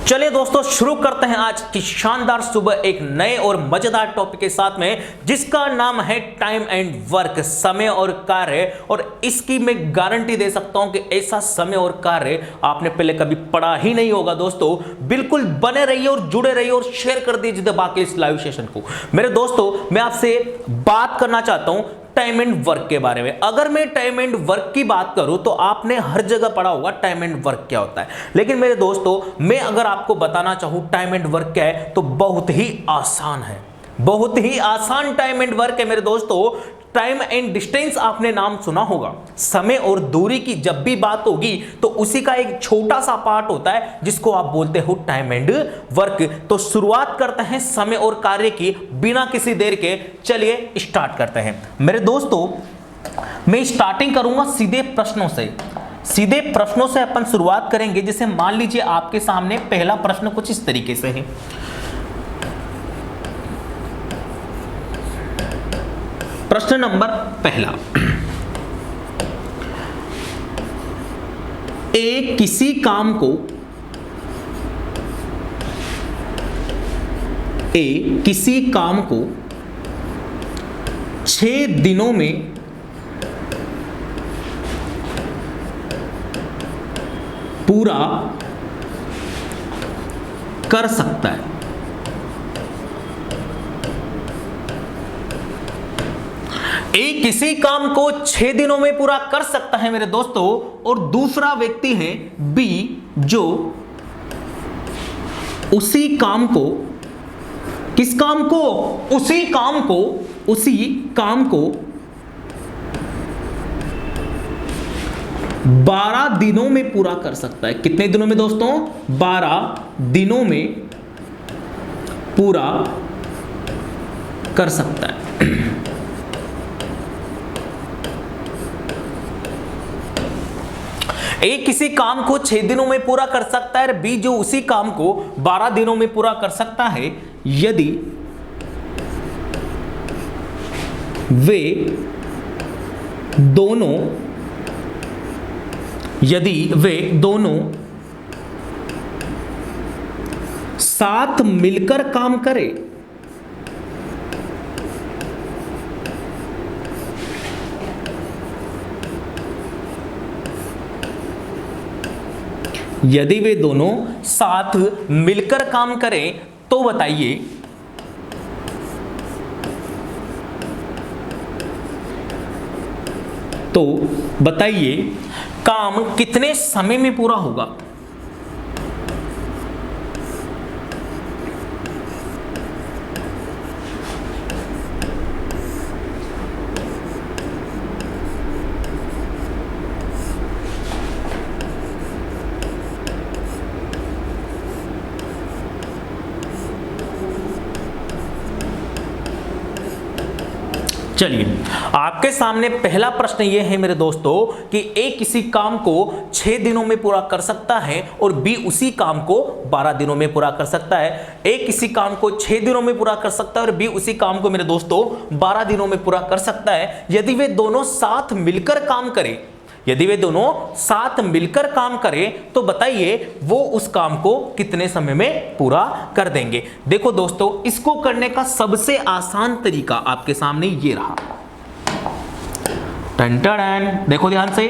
चलिए दोस्तों शुरू करते हैं आज की शानदार सुबह एक नए और मजेदार टॉपिक के साथ में, जिसका नाम है टाइम एंड वर्क, समय और कार्य। और इसकी मैं गारंटी दे सकता हूं कि ऐसा समय और कार्य आपने पहले कभी पढ़ा ही नहीं होगा। दोस्तों बिल्कुल बने रहिए और जुड़े रहिए और शेयर कर दीजिए बाकी इस लाइव सेशन को। मेरे दोस्तों मैं आपसे बात करना चाहता हूं टाइम एंड वर्क के बारे में। अगर मैं टाइम एंड वर्क की बात करूं तो आपने हर जगह पढ़ा होगा टाइम एंड वर्क क्या होता है, लेकिन मेरे दोस्तों मैं अगर आपको बताना चाहूं टाइम एंड वर्क क्या है तो बहुत ही आसान है, बहुत ही आसान टाइम एंड वर्क है मेरे दोस्तों। टाइम एंड डिस्टेंस आपने नाम सुना होगा। समय और दूरी की जब भी बात होगी तो उसी का एक छोटा सा पार्ट होता है जिसको आप बोलते हो टाइम एंड वर्क। तो शुरुआत करते हैं समय और कार्य की बिना किसी देर के। चलिए स्टार्ट करते हैं मेरे दोस्तों। मैं स्टार्टिंग करूंगा सीधे प्रश्नों से। सीधे प्रश्नों से अपन शुरुआत करेंगे। जैसे मान लीजिए आपके सामने पहला प्रश्न कुछ इस तरीके से है। प्रश्न नंबर पहला, किसी काम को 6 दिनों में पूरा कर सकता है। किसी काम को 6 दिनों में पूरा कर सकता है मेरे दोस्तों। और दूसरा व्यक्ति है बी जो उसी काम को, किस काम को, उसी काम को 12 दिनों में पूरा कर सकता है। कितने दिनों में दोस्तों? 12 दिनों में पूरा कर सकता है। ए किसी काम को 6 दिनों में पूरा कर सकता है, बी जो उसी काम को 12 दिनों में पूरा कर सकता है यदि वे दोनों साथ मिलकर काम करें। यदि वे दोनों साथ मिलकर काम करें तो बताइए काम कितने समय में पूरा होगा। चलिए आपके सामने पहला प्रश्न यह है मेरे दोस्तों कि ए किसी काम को 6 दिनों में पूरा कर सकता है और बी उसी काम को 12 दिनों में पूरा कर सकता है। ए किसी काम को 6 दिनों में पूरा कर सकता है और बी उसी काम को मेरे दोस्तों 12 दिनों में पूरा कर सकता है यदि वे दोनों साथ मिलकर काम करें। यदि वे दोनों साथ मिलकर काम करें तो बताइए वो उस काम को कितने समय में पूरा कर देंगे। देखो दोस्तों इसको करने का सबसे आसान तरीका आपके सामने ये रहा। टन देखो ध्यान से।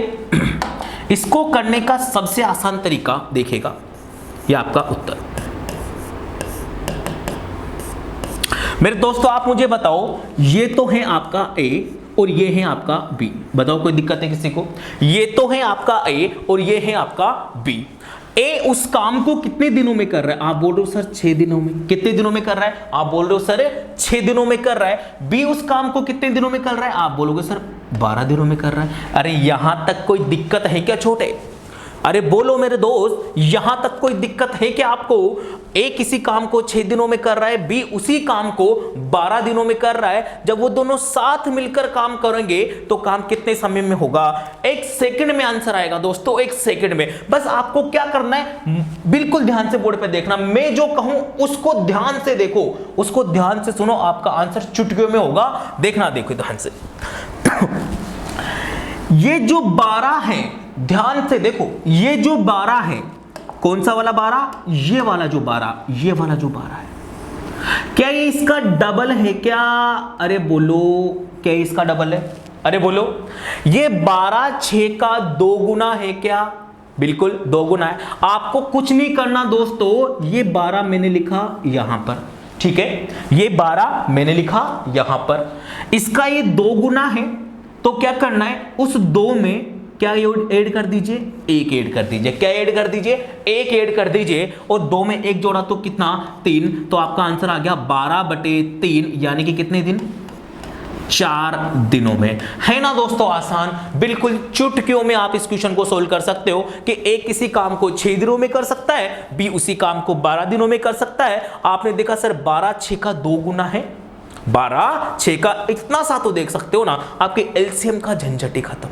इसको करने का सबसे आसान तरीका देखिएगा, ये आपका उत्तर। मेरे दोस्तों आप मुझे बताओ, ये तो है आपका ए और ये है आपका बी। बताओ कोई दिक्कत है किसी को? ये तो है आपका ए और ये है आपका बी। ए उस काम को कितने दिनों में कर रहा है? आप बोल रहे हो सर 6 दिनों में। कितने दिनों में कर रहा है? आप बोल रहे हो सर 6 दिनों में कर रहा है। बी उस काम को कितने दिनों में कर रहा है? आप बोलोगे सर 12 दिनों में कर रहा है। अरे यहां तक कोई दिक्कत है क्या छोटे? अरे बोलो मेरे दोस्त, यहां तक कोई दिक्कत है कि आपको? ए किसी काम को 6 दिनों में कर रहा है, बी उसी काम को 12 दिनों में कर रहा है। जब वो दोनों साथ मिलकर काम करेंगे तो काम कितने समय में होगा? 1 सेकंड में आंसर आएगा दोस्तों, 1 सेकंड में। बस आपको क्या करना है, बिल्कुल ध्यान से बोर्ड पे देखना। मैं जो कहूं उसको ध्यान से देखो, उसको ध्यान से सुनो, आपका आंसर चुटकियों में होगा। देखना, देखो ध्यान से। ये जो 12 है, ध्यान से देखो, ये जो 12 है कौन सा वाला 12? ये वाला जो 12, ये वाला जो 12 है, क्या ये इसका डबल है क्या? अरे बोलो, क्या ये इसका डबल है? अरे बोलो, ये 12 6 का 2 गुना है क्या? बिल्कुल 2 गुना है। आपको कुछ नहीं करना दोस्तों, ये 12 मैंने लिखा यहां पर, ठीक है, ये 12 मैंने लिखा यहां पर, इसका ये 2 गुना है, तो क्या करना है, उस 2 में क्या ऐड कर दीजिए, 1 ऐड कर दीजिए। क्या ऐड कर दीजिए? 1 ऐड कर दीजिए, और 2 में 1 जोड़ा तो कितना, 3, तो आपका आंसर आ गया 12/3, यानी कि कितने दिन, 4 दिनों में। है ना दोस्तों आसान, बिल्कुल चुटकियों में आप इस क्वेश्चन को सोल्व कर सकते हो कि ए किसी काम को 6 दिनों में कर सकता है, बी उसी काम को 12 दिनों में कर सकता है। आपने देखा सर 12 6 का 2 गुना है, 12 6 का इतना सा तो देख सकते हो ना, आपके एलसीएम का झंझट ही खत्म,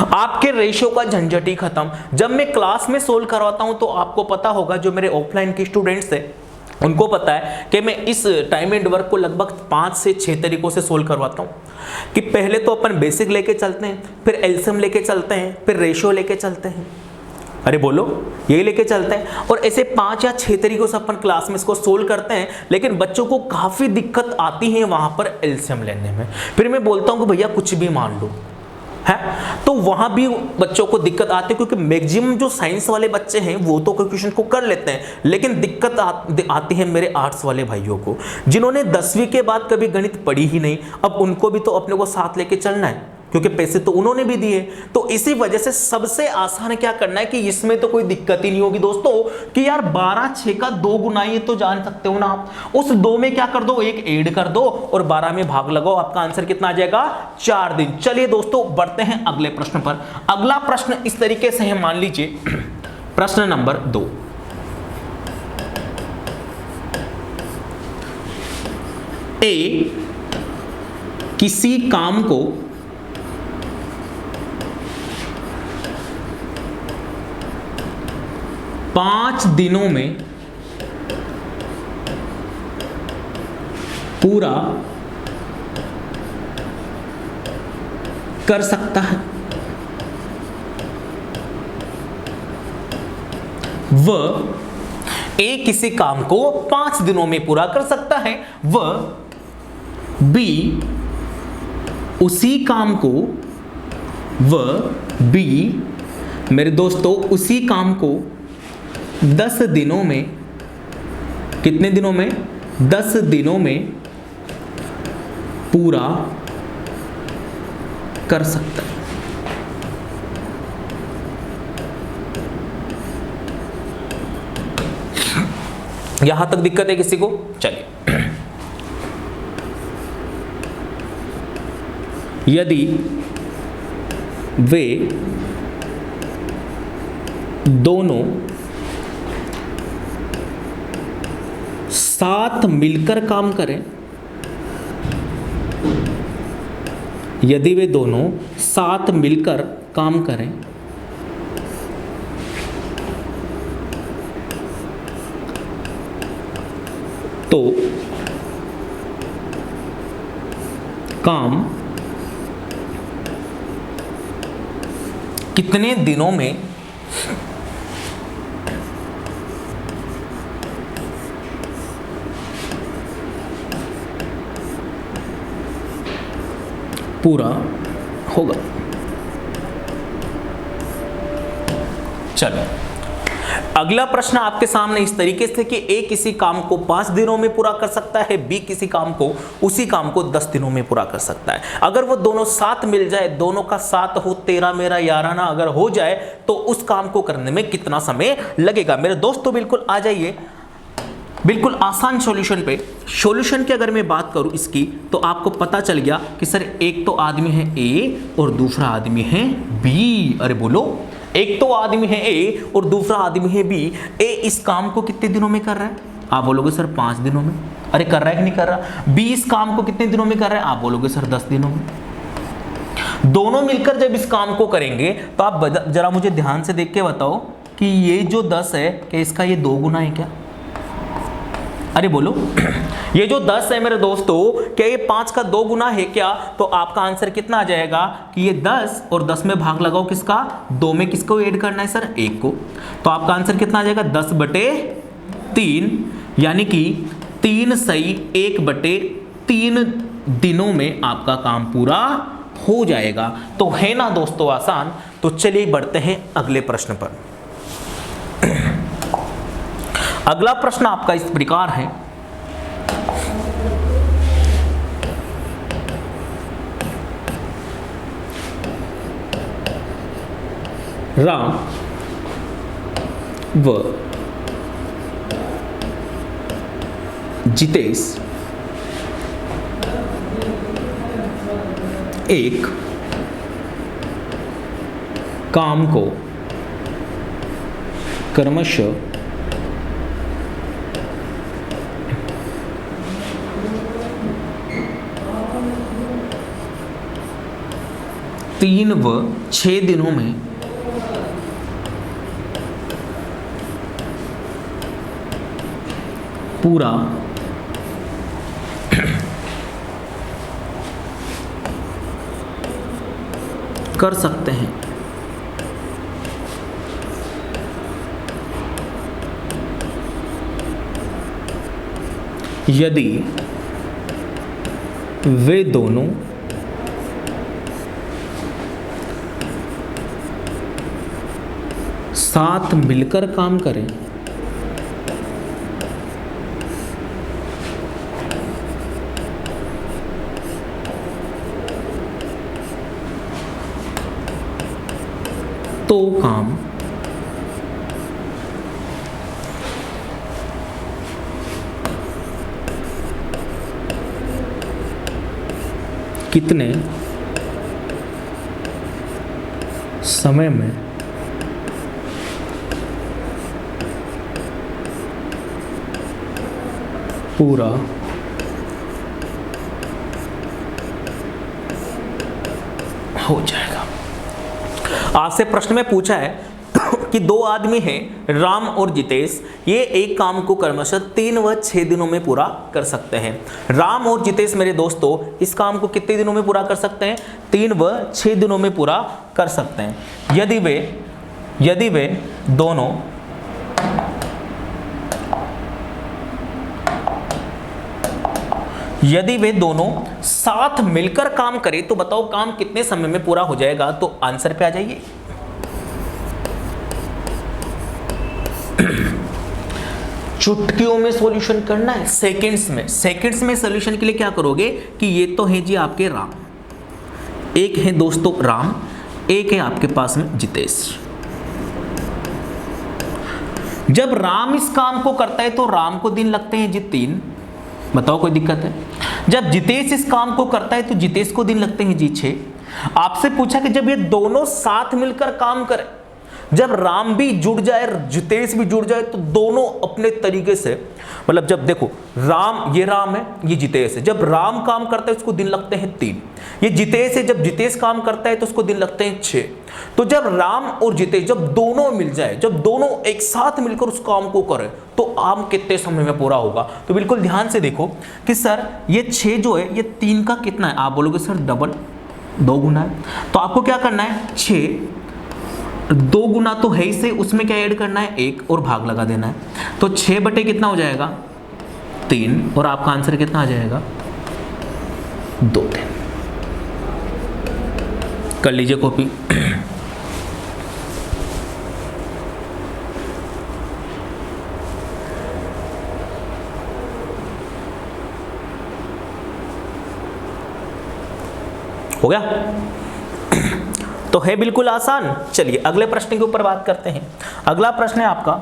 आपके रेशियो का झंझट ही खत्म। जब मैं क्लास में सोल्व करवाता हूं तो आपको पता होगा, जो मेरे ऑफलाइन के स्टूडेंट्स थे उनको पता है कि मैं इस टाइम एंड वर्क को लगभग 5 से 6 तरीकों से सोल्व करवाता हूं। कि पहले तो अपन बेसिक लेके चलते हैं, फिर एलसीएम लेके चलते हैं, फिर रेशियो लेके चलते हैं, अरे बोलो यही लेके चलते हैं, और ऐसे 5 या 6 तरीकों से अपन क्लास में इसको सोल्व करते हैं। लेकिन बच्चों को काफी दिक्कत आती है वहां पर एलसीएम लेने में। फिर मैं बोलता हूं कि भैया कुछ भी मान लो है, तो वहां भी बच्चों को दिक्कत आती है, क्योंकि मैक्सिमम जो साइंस वाले बच्चे हैं वो तो क्वेश्चन को कर लेते हैं, लेकिन दिक्कत आती है मेरे आर्ट्स वाले भाइयों को, जिन्होंने 10वीं के बाद कभी गणित पढ़ी ही नहीं। अब उनको भी तो अपने को साथ लेके चलना है, क्योंकि पैसे तो उन्होंने भी दिए। तो इसी वजह से सबसे आसान क्या करना है कि इसमें तो कोई दिक्कत ही नहीं होगी दोस्तों, कि यार 12 6 का 2 गुना, ये तो जान सकते हो ना आप। उस 2 में क्या कर दो, 1 ऐड कर दो और 12 में भाग लगाओ, आपका आंसर कितना आ जाएगा, 4 दिन। चलिए दोस्तों बढ़ते हैं अगले प्रश्न पर। अगला प्रश्न इस तरीके से है, मान लीजिए प्रश्न नंबर 2। ए किसी काम को 5 दिनों में पूरा कर सकता है, वह ए किसी काम को 5 दिनों में पूरा कर सकता है, वह बी उसी काम को, वह बी मेरे दोस्तों उसी काम को 10 दिनों में, कितने दिनों में, 10 दिनों में पूरा कर सकता है। यहां तक दिक्कत है किसी को? चलिए, यदि वे दोनों साथ मिलकर काम करें, यदि वे दोनों साथ मिलकर काम करें तो काम कितने दिनों में पूरा होगा। चलो अगला प्रश्न आपके सामने इस तरीके से कि ए किसी काम को 5 दिनों में पूरा कर सकता है, बी किसी काम को, उसी काम को 10 दिनों में पूरा कर सकता है। अगर वो दोनों साथ मिल जाए, दोनों का साथ हो, तेरा मेरा याराना अगर हो जाए, तो उस काम को करने में कितना समय लगेगा। मेरे दोस्तों बिल्कुल आ जाइए बिल्कुल आसान सॉल्यूशन पे। सॉल्यूशन की अगर मैं बात करूं इसकी, तो आपको पता चल गया कि सर एक तो आदमी है ए और दूसरा आदमी है बी। अरे बोलो, एक तो आदमी है ए और दूसरा आदमी है बी। ए इस काम को कितने दिनों में कर रहा है? आप बोलोगे सर 5 दिनों में। अरे कर रहा है कि नहीं कर रहा? बी इस काम को कितने दिनों में कर रहा है? आप बोलोगे सर 10 दिनों में। दोनों मिलकर जब इस काम को करेंगे तो आप जरा मुझे ध्यान से देख के बताओ कि ये जो 10 है, क्या इसका ये 2 गुना है क्या? अरे बोलो ये जो 10 है मेरे दोस्तों, क्या ये 5 का 2 गुना है क्या? तो आपका आंसर कितना आ जाएगा कि ये 10 और 10 में भाग लगाओ किसका, 2 में किसको ऐड करना है सर, 1 को। तो आपका आंसर कितना आ जाएगा 10/3, यानी कि 3 सही 1/3 दिनों में आपका काम पूरा हो जाएगा। तो है ना दोस्तों आसान। तो चलिए बढ़ते हैं अगले प्रश्न पर। अगला प्रश्न आपका इस प्रकार है, राम व जितेश एक काम को क्रमशः 3 व 6 दिनों में पूरा कर सकते हैं। यदि वे दोनों साथ मिलकर काम करें तो काम कितने समय में पूरा हो जाएगा। आपसे प्रश्न में पूछा है कि 2 आदमी हैं राम और जितेश, ये एक काम को क्रमशः 3 व 6 दिनों में पूरा कर सकते हैं। राम और जितेश मेरे दोस्तों इस काम को कितने दिनों में पूरा कर सकते हैं, 3 व 6 दिनों में पूरा कर सकते हैं। यदि वे दोनों साथ मिलकर काम करें तो बताओ काम कितने समय में पूरा हो जाएगा। तो आंसर पे आ जाइए। चुटकियों में सॉल्यूशन करना है, सेकंड्स में सॉल्यूशन के लिए क्या करोगे कि ये तो है जी आपके राम, एक है दोस्तों राम, एक है आपके पास में जितेश। जब राम इस काम को करता है तो राम को दिन लगते हैं जी 3, बताओ कोई दिक्कत है। जब जितेश इस काम को करता है तो जितेश को दिन लगते हैं जी 6। आपसे पूछा कि जब ये दोनों साथ मिलकर काम करें, जब राम भी जुड़ जाए जितेश भी जुड़ जाए तो दोनों अपने तरीके से, मतलब जब देखो राम है ये जितेश है, जब राम काम करता है उसको दिन लगते हैं 3, ये जितेश है, जब जितेश काम करता है तो उसको दिन लगते हैं 6। तो जब राम और जितेश जब दोनों मिल जाए, जब दोनों एक साथ मिलकर उस काम को करें तो काम कितने समय में पूरा होगा। तो बिल्कुल ध्यान से देखो कि सर ये 6 जो है ये 3 का कितना है, आप बोलोगे सर डबल 2 गुना है। तो आपको क्या करना है, 6 2 गुना तो है ही से, उसमें क्या ऐड करना है 1 और भाग लगा देना है। तो 6 बटे कितना हो जाएगा 3 और आपका आंसर कितना आ जाएगा 2 दिन। कर लीजिए कॉपी। हो गया, तो है बिल्कुल आसान। चलिए अगले प्रश्न के ऊपर बात करते हैं। अगला प्रश्न है आपका,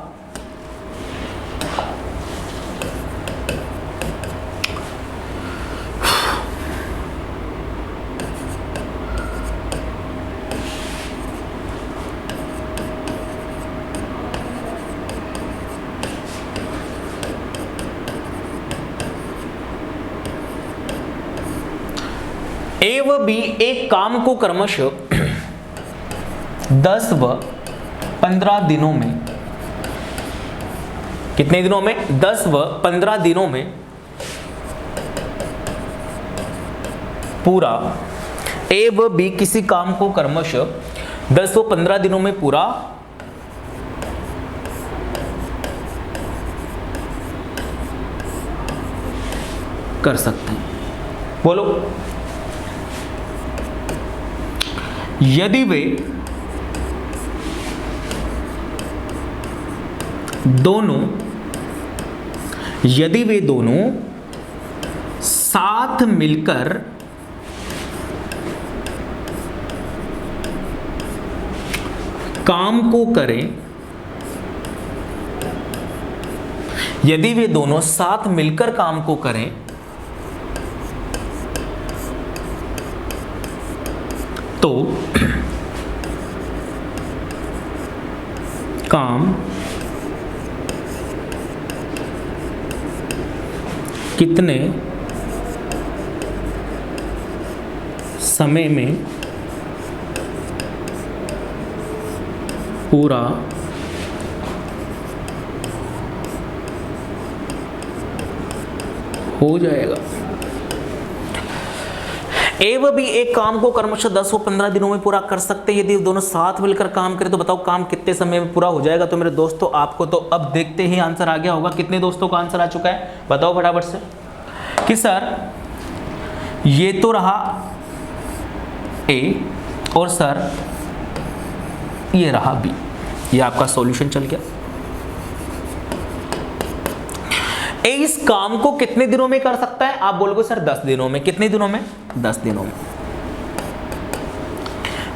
ए व बी एक काम को क्रमशः 10 व 15 दिनों में कितने दिनों में? 10 व 15 दिनों में पूरा ए व बी किसी काम को क्रमशः 10 व 15 दिनों में पूरा कर सकते हैं। बोलो, यदि वे दोनों साथ मिलकर काम को करें, यदि वे दोनों साथ मिलकर काम को करें तो काम कितने समय में पूरा हो जाएगा। ए व बी एक काम को क्रमशः 10 व 15 दिनों में पूरा कर सकते हैं। यदि दोनों साथ मिलकर काम करें तो बताओ काम कितने समय में पूरा हो जाएगा। तो मेरे दोस्तों आपको तो अब देखते ही आंसर आ गया होगा। कितने दोस्तों का आंसर आ चुका है बताओ फटाफट से कि सर ये तो रहा ए और सर ये रहा बी। ये आपका सॉल्यूशन चल गया। ए इस काम को कितने दिनों में कर सकता है? आप बोलोगे सर 10 दिनों में। कितने दिनों में? 10 दिनों में।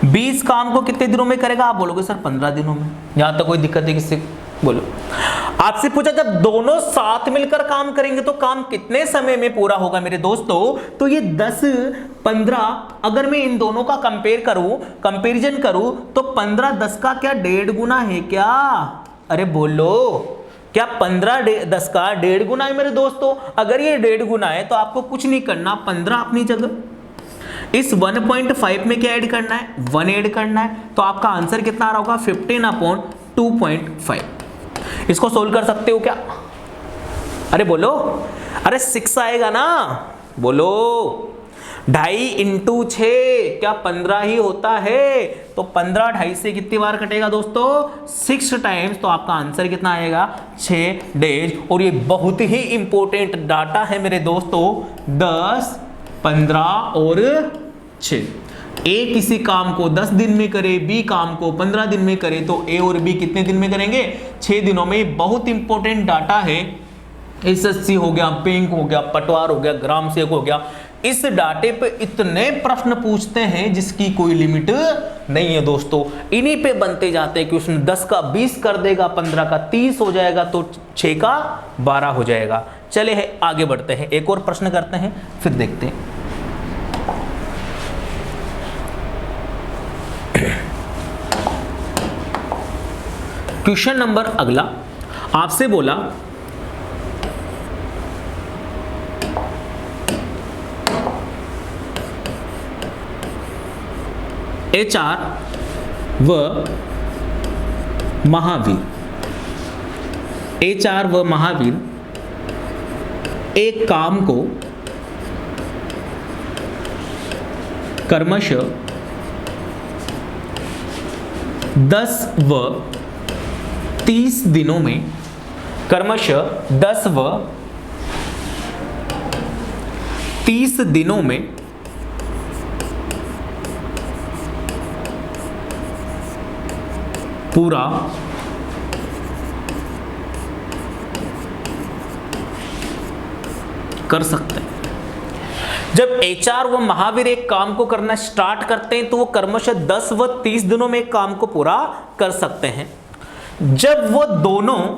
बी इस काम को कितने दिनों में करेगा? आप बोलोगे सर 15 दिनों में। यहां तक कोई दिक्कत है किससे? बोलो। आपसे पूछा जब दोनों साथ मिलकर काम करेंगे तो काम कितने समय में पूरा होगा मेरे दोस्तों? तो ये 10 15 अगर मैं इन दोनों का कंपैरिजन करूं तो 15 10 का क्या 1.5 गुना है क्या? अरे बोलो, क्या 15 10 का 1.5 गुना है मेरे दोस्तों? अगर ये 1.5 गुना है तो आपको कुछ नहीं करना, 15 अपनी जगह। इस 1.5 में क्या ऐड करना है? 1 ऐड करना है। तो आपका आंसर कितना आ रहा होगा? 15/2.5। इसको सोल्व कर सकते हो क्या? अरे बोलो, अरे 6 आएगा ना? बोलो, 2.5 × 6 क्या 15 ही होता है? तो 15 2.5 से कितनी बार कटेगा दोस्तों? 6 टाइम्स। तो आपका आंसर कितना आएगा? 6 डेज। और ये बहुत ही इंपॉर्टेंट डाटा है मेरे दोस्तों। 10 15 और 6। ए किसी काम को 10 दिन में करे, बी काम को 15 दिन में करे तो ए और बी कितने दिन में करेंगे? 6 दिनों में। बहुत इंपॉर्टेंट डाटा है। एसएससी हो गया, बैंक हो गया, पटवार हो गया, ग्राम सेवक हो गया, इस डाटे पे इतने प्रश्न पूछते हैं जिसकी कोई लिमिट नहीं है दोस्तों। इन्हीं पे बनते जाते हैं कि उसने 10 का 20 कर देगा, 15 का 30 हो जाएगा, तो 6 का 12 हो जाएगा। चले है आगे बढ़ते हैं, एक और प्रश्न करते हैं फिर देखते हैं। क्वेश्चन नंबर अगला आपसे बोला HR व महावीर, HR व महावीर एक काम को क्रमशः 10 व 30 दिनों में, क्रमशः 10 व 30 दिनों में पूरा कर सकते हैं। जब HR व महावीर एक काम को करना स्टार्ट करते हैं तो वो क्रमशः 10 व 30 दिनों में एक काम को पूरा कर सकते हैं। जब वे दोनों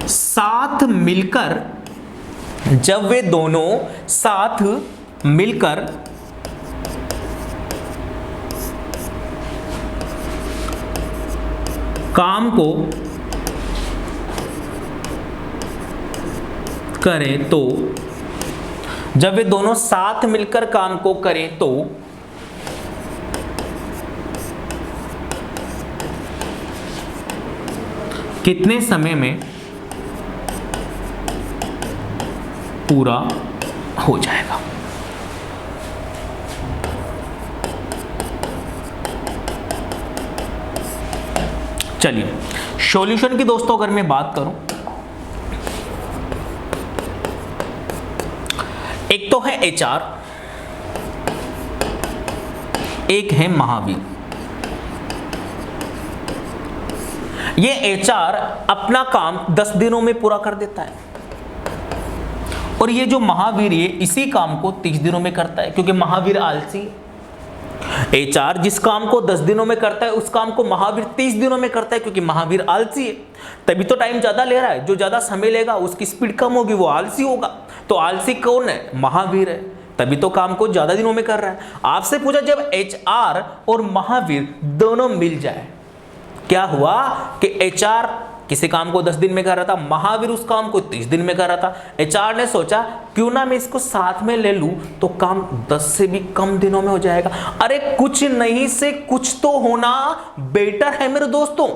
साथ मिलकर काम को करें तो, जब वे दोनों साथ मिलकर काम को करें तो कितने समय में पूरा हो जाएगा। चलिए सॉल्यूशन की दोस्तों अगर मैं बात करूं, एक तो है एचआर, एक है महावीर। ये एचआर अपना काम 10 दिनों में पूरा कर देता है और ये जो महावीर ये इसी काम को 30 दिनों में करता है, क्योंकि महावीर आलसी है। एचआर जिस काम को 10 दिनों में करता है उस काम को महावीर 30 दिनों में करता है, क्योंकि महावीर आलसी है। तभी तो टाइम ज्यादा ले रहा है, जो ज्यादा समय लेगा उसकी स्पीड कम होगी, वो आलसी होगा। तो आलसी कौन है? महावीर है, तभी तो काम को ज्यादा दिनों में कर रहा है। आपसे पूछा जब एचआर और महावीर दोनों मिल जाए, क्या हुआ कि एचआर किसी काम को 10 दिन में कर रहा था, महावीर उस काम को 30 दिन में कर रहा था। एचआर ने सोचा क्यों ना मैं इसको साथ में ले लूं तो काम 10 से भी कम दिनों में हो जाएगा। अरे कुछ नहीं से कुछ तो होना बेटर है मेरे दोस्तों।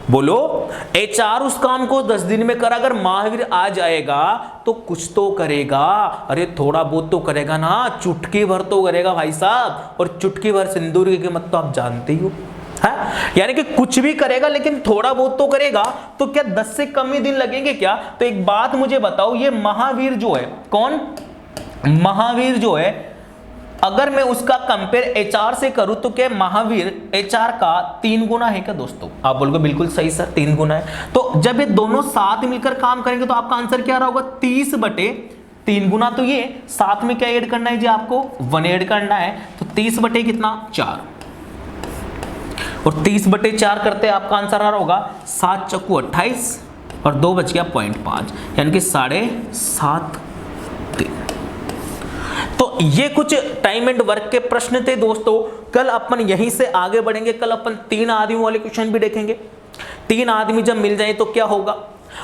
बोलो, एचआर उस काम को 10 दिन में करा, अगर महावीर आ जाएगा तो कुछ तो करेगा। अरे थोड़ा बहुत तो करेगा ना, चुटकी भर तो करेगा भाई साहब। और चुटकी भर सिंदूर की कीमत तो आप जानते ही हो, है? यानी कि कुछ भी करेगा लेकिन थोड़ा बहुत तो करेगा। तो क्या 10 से कम ही दिन लगेंगे क्या? तो एक बात मुझे बताओ, ये महावीर जो है, कौन महावीर जो है, अगर मैं उसका कंपेयर एचआर से करूं तो क्या महावीर एचआर का 3 गुना है क्या दोस्तों? आप बोलोगे बिल्कुल सही सर, 3 गुना है। तो जब ये दोनों साथ मिलकर काम करेंगे तो आपका आंसर क्या रहा होगा? 30/3 गुना। तो ये साथ में क्या ऐड करना है जी? आपको 1 ऐड करना है। तो 30 कितना? 4। और 30/4 करते आपका आंसर आ रहा होगा 7 चक्कू 28 और 2 बच गया 0.5, यानी कि 7.5 दिन। तो ये कुछ टाइम एंड वर्क के प्रश्न थे दोस्तों। कल अपन यहीं से आगे बढ़ेंगे। कल अपन 3 आदमियों वाले क्वेश्चन भी देखेंगे। 3 आदमी जब मिल जाए तो क्या होगा?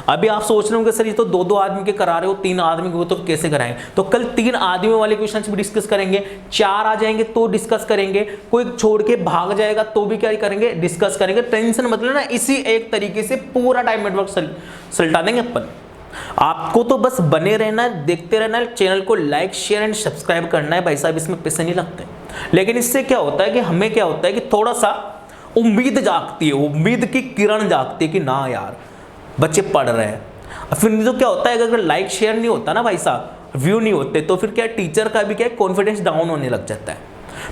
अभी आप सोच रहे होंगे सर ये तो 2-2 आदमी के करा रहे हो, 3 आदमी को तो कैसे कराएं? तो कल 3 आदमियों वाले क्वेश्चंस भी डिस्कस करेंगे। 4 आ जाएंगे तो डिस्कस करेंगे। कोई छोड़ के भाग जाएगा तो भी क्या करेंगे? डिस्कस करेंगे। टेंशन मतलब ना, इसी एक तरीके से पूरा टाइम नेटवर्क सलटा देंगे अपन। आपको तो बस बने रहना है, देखते रहना है, चैनल को लाइक शेयर एंड सब्सक्राइब करना है। भाई साहब इसमें पैसे नहीं लगते, लेकिन इससे क्या होता है कि हमें क्या होता है कि थोड़ा सा उम्मीद जागती है, उम्मीद की किरण जागती है कि ना यार बच्चे पढ़ रहे हैं। फिर नहीं तो क्या होता है, अगर लाइक शेयर नहीं होता ना भाई साहब, व्यू नहीं होते, तो फिर क्या टीचर का भी क्या कॉन्फिडेंस डाउन होने लग जाता है।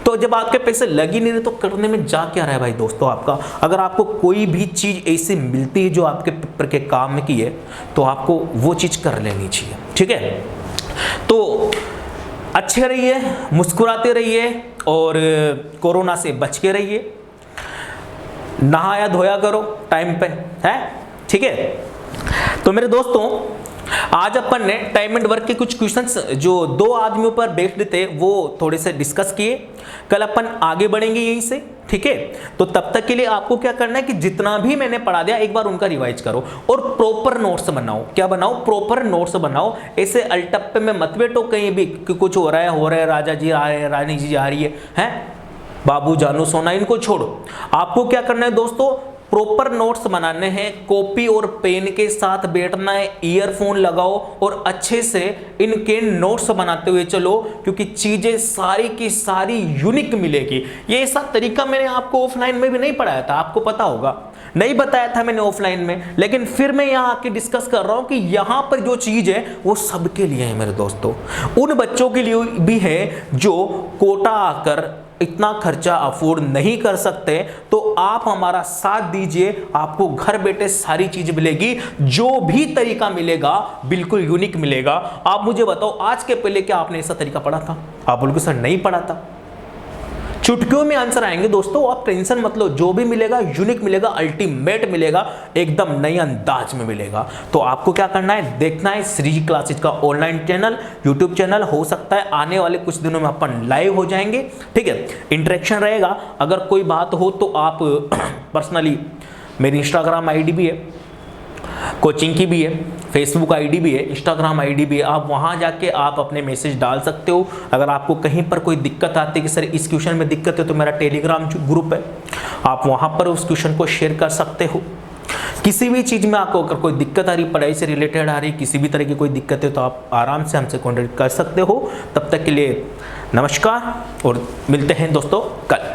तो जब आपके पैसे लग ही नहीं रहे तो करने में जा क्या रहा है भाई दोस्तों आपका? अगर आपको कोई भी चीज़ ऐसी मिलती है जो आपके पेपर के काम की है तो आपको वो चीज़ कर लेनी चाहिए, ठीक है? तो अच्छे रहिए, मुस्कुराते रहिए और कोरोना से बच के रहिए। नहाया धोया करो टाइम पे, है? ठीक है। तो मेरे दोस्तों आज अपन ने टाइम एंड वर्क के कुछ क्वेश्चंस जो 2 आदमियों पर बेस्ड थे वो थोड़े से डिस्कस किए। कल अपन आगे बढ़ेंगे यहीं से, ठीक है? तो तब तक के लिए आपको क्या करना है कि जितना भी मैंने पढ़ा दिया एक बार उनका रिवाइज करो और प्रॉपर नोट्स बनाओ। क्या बनाओ? प्रॉपर नोट्स बनाओ। ऐसे अल्टप्पे में मत बैठो कहीं भी कि कुछ हो रहा है, राजा जी आ रहे हैं, रानी जी आ रही है, बाबू जानू सोना, इनको छोड़ो। आपको क्या करना है दोस्तों? प्रॉपर नोट्स बनाने हैं, कॉपी और पेन के साथ बैठना है, ईयरफोन लगाओ और अच्छे से इनके नोट्स बनाते हुए चलो, क्योंकि चीजें सारी की सारी यूनिक मिलेगी। ये ऐसा तरीका मैंने आपको ऑफलाइन में भी नहीं पढ़ाया था, आपको पता होगा, नहीं बताया था मैंने ऑफलाइन में, लेकिन फिर मैं यहाँ आके डिस्कस कर रहा हूँ कि यहाँ पर जो चीज है वो सबके लिए है मेरे दोस्तों। उन बच्चों के लिए भी है जो कोटा आकर इतना खर्चा अफोर्ड नहीं कर सकते, तो आप हमारा साथ दीजिए, आपको घर बैठे सारी चीज मिलेगी। जो भी तरीका मिलेगा बिल्कुल यूनिक मिलेगा। आप मुझे बताओ आज के पहले क्या आपने ऐसा तरीका पढ़ा था? आप बोलोगे सर नहीं पढ़ा था। चुटकियों में आंसर आएंगे दोस्तों, आप टेंशन मत लो। जो भी मिलेगा यूनिक मिलेगा, अल्टीमेट मिलेगा, एकदम नए अंदाज में मिलेगा। तो आपको क्या करना है? देखना है श्रीजी क्लासेज का ऑनलाइन चैनल, यूट्यूब चैनल। हो सकता है आने वाले कुछ दिनों में अपन लाइव हो जाएंगे, ठीक है? इंटरेक्शन रहेगा। अगर कोई बात हो तो आप पर्सनली, मेरी इंस्टाग्राम आईडी भी है, कोचिंग की भी है, फेसबुक आईडी भी है, इंस्टाग्राम आईडी भी है। आप वहां जाके आप अपने मैसेज डाल सकते हो। अगर आपको कहीं पर कोई दिक्कत आती है कि सर इस क्वेश्चन में दिक्कत है, तो मेरा टेलीग्राम ग्रुप है, आप वहां पर उस क्वेश्चन को शेयर कर सकते हो। किसी भी चीज़ में आपको अगर कोई दिक्कत आ रही, पढ़ाई से रिलेटेड आ रही, किसी भी तरह की कोई दिक्कत है तो आप आराम से हमसे कॉन्टेक्ट कर सकते हो। तब तक के लिए नमस्कार और मिलते हैं दोस्तों कल।